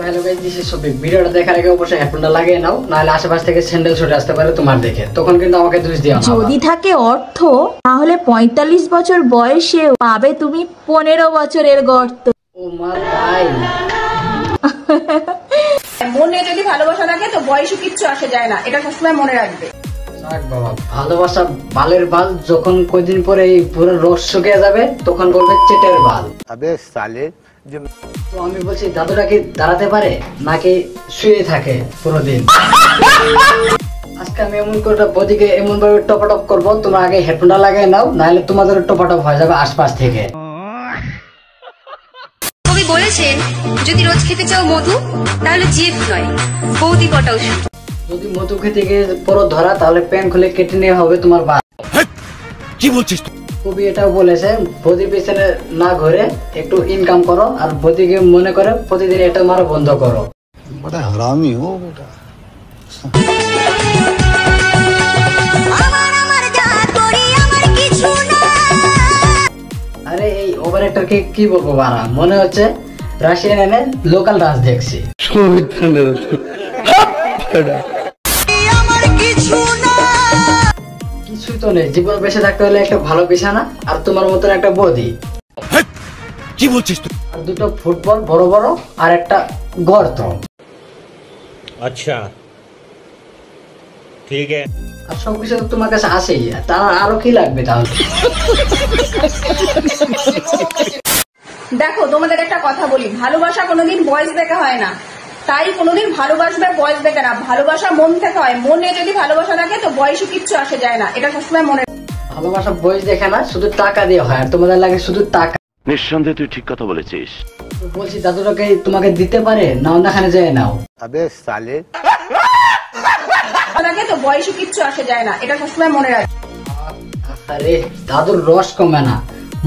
Hello guys, this is Shafiq. ভিডিওটা দেখার আগে অবশ্যই হেডফোনটা লাগিয়ে নাও, নাহলে আশেপাশ থেকে স্যান্ডেল ছুটে আসতে পারে তোমার দেখে, তখন কিন্তু আমাকে দোষ দিও না। যদি থাকে অর্থ, তাহলে 45 বছর বয়সে পাবে তুমি 15 বছরের গর্ত। ও মার ভাই, মনে যদি ভালোবাসা থাকে তো বয়সে কিচ্ছু আসে যায় না, এটা সবসময় মনে রাখবে। থাক বাবা, ভালোবাসা বালের বাল, যখন কয়দিন পরে এই পুরো রস শুকিয়ে যাবে তখন বলবে চেটের বাল। আবে সালে, তো আমি বলছি দাদুটা কি দাঁড়াতে পারে নাকি শুয়ে থাকে পুরো দিন? আজকে আমি এমন করে বদিকে এমন ভাবে টপাটপ করবো, তোমরা আগে হেডফোনটা লাগিয়ে নাও, নাহলে তোমাদের টপাটপ হয়ে যাবে আশপাশ থেকে। কবি বলেছেন, যদি রোজ খেতে চাও মধু, তাহলে জিএফ নয়, বৌদি পটা ওষুধ। যদি মধু খেতে গিয়ে পরো ধরা, তাহলে প্যান খুলে কেটে নিয়ে হবে তোমার বাল। কি বলছিস? কবি এটাও বলেছে, বদির পিছনে না ঘুরে একটু ইনকাম করো, আর বদিকে মনে করে প্রতিদিন এটা মারা বন্ধ করো। বড় হারামি হো বেটা। আরে এই ওভার অ্যাক্টরকে কি বলবো বাড়া, মনে হচ্ছে রাশিয়ান এনে লোকাল ডান্স দেখছি। কিছুই তো নেই, জীবন বেঁচে থাকতে হলে একটা ভালো বিছানা আর তোমার মতন একটা বডি। কি বলছিস তুই? আর দুটো ফুটবল বড় বড় আর একটা গর্ত। अच्छा ठीक है। আর সবকিছু তো তোমার কাছে আসেই, তার আরো কি লাগবে তাহলে? দেখো, তোমাদের একটা কথা বলি, ভালোবাসা কোনোদিন বয়স দেখে হয় না, তাই কোনোদিন ভালোবাসবে বয়স দেখে না, ভালোবাসা মন থেকে হয়। মনে যদি ভালোবাসা থাকে তো বয়সে কিচ্ছু আসে যায় না, এটা সবসময় মনে। ভালোবাসা বয়স দেখে না, শুধু টাকা দিয়ে হয়, আর তোমাদের লাগে শুধু টাকা। নিঃসন্দেহে তুই ঠিক কথা বলেছিস। বলছি দাদুটাকে তোমাকে দিতে পারে, নাও দেখানে যায় নাও। আবে সালে, থাকে তো বয়সে কিচ্ছু আসে যায় না, এটা সবসময় মনে রাখবে। আরে দাদুর রস কমে না,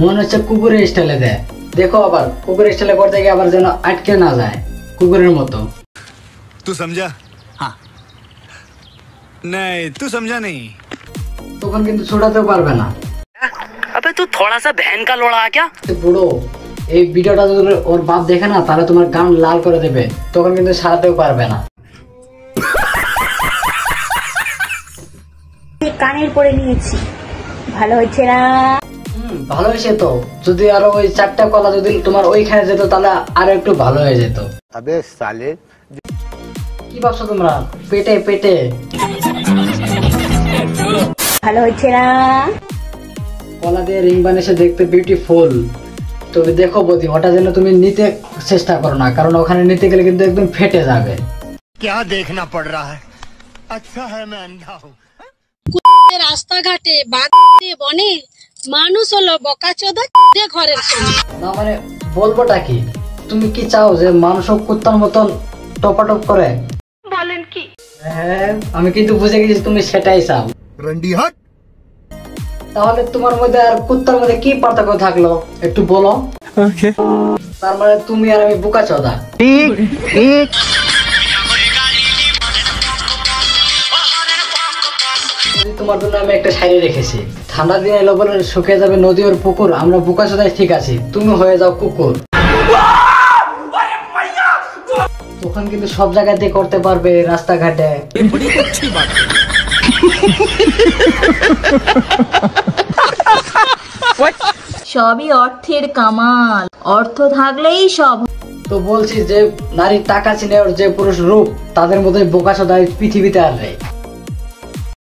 মনে হচ্ছে কুকুরের স্টাইলে দেয়। দেখো আবার কুকুরের স্টাইলে করতে গিয়ে আবার যেন আটকে না যায় কুকুরের মতো। तू समझा? हाँ नहीं, तू समझा नहीं। তখন কিন্তু ছোটাতেও পারবে না। अबे तू थोड़ा सा बहन का लोड़ा क्या? বুড়ো, এই ভিডিওটা যদি ওর বাপ দেখে না, তাহলে তোমার গান লাল করে দেবে, তখন কিন্তু সারাতেও পারবে না। কানের পরে নিয়েছি, ভালো হচ্ছে না? ভালো হয়েছে তো, যদি আরো ওই 4টা কলা যদি তোমার ওইখানে যেত, তাহলে আরো একটু ভালো হয়ে যেত। আবে সালে, কি ভাবছো তোমরা? পেটে পেটে ভালো হচ্ছে না? কলা দিয়ে রিং বানিয়েছে, দেখতে বিউটিফুল। তবে দেখো বৌদি, ওটা যেন তুমি নিতে চেষ্টা করো না, কারণ ওখানে নিতে গেলে কিন্তু একদম ফেটে যাবে। क्या देखना पड़ रहा है? अच्छा है मैं अंधा हूँ। রাস্তাঘাটে বাদ বনে মানুষ হলো বোকাচোদা ঘরের সামনে। না মানে বলবোটা কি, তুমি কি চাও যে মানুষ কুত্তার মতন টপাটপ করে? বলেন কি? হ্যাঁ, আমি কিন্তু বুঝে গেছি তুমি সেটাই চাও। रंडी हट। তাহলে তোমার মধ্যে আর কুত্তার মধ্যে কি পার্থক্য থাকলো একটু বলো। তার মানে তুমি আর আমি বোকাচোদা। তোমার জন্য আমি একটা শাড়ি রেখেছি, ঠান্ডা দিনে এলো বলে শুকিয়ে যাবে নদী ওর পুকুর, আমরা বোকাচোদায় ঠিক আছি, তুমি হয়ে যাও কুকুর। তখন কিন্তু সব জায়গাতে করতে পারবে, রাস্তাঘাটে। সবই অর্থের কামাল, অর্থ থাকলেই সব। তো বলছি যে নারীর টাকা চিনে ওর যে পুরুষ রূপ, তাদের মধ্যে বোকাচোদায় পৃথিবীতে আর নেই।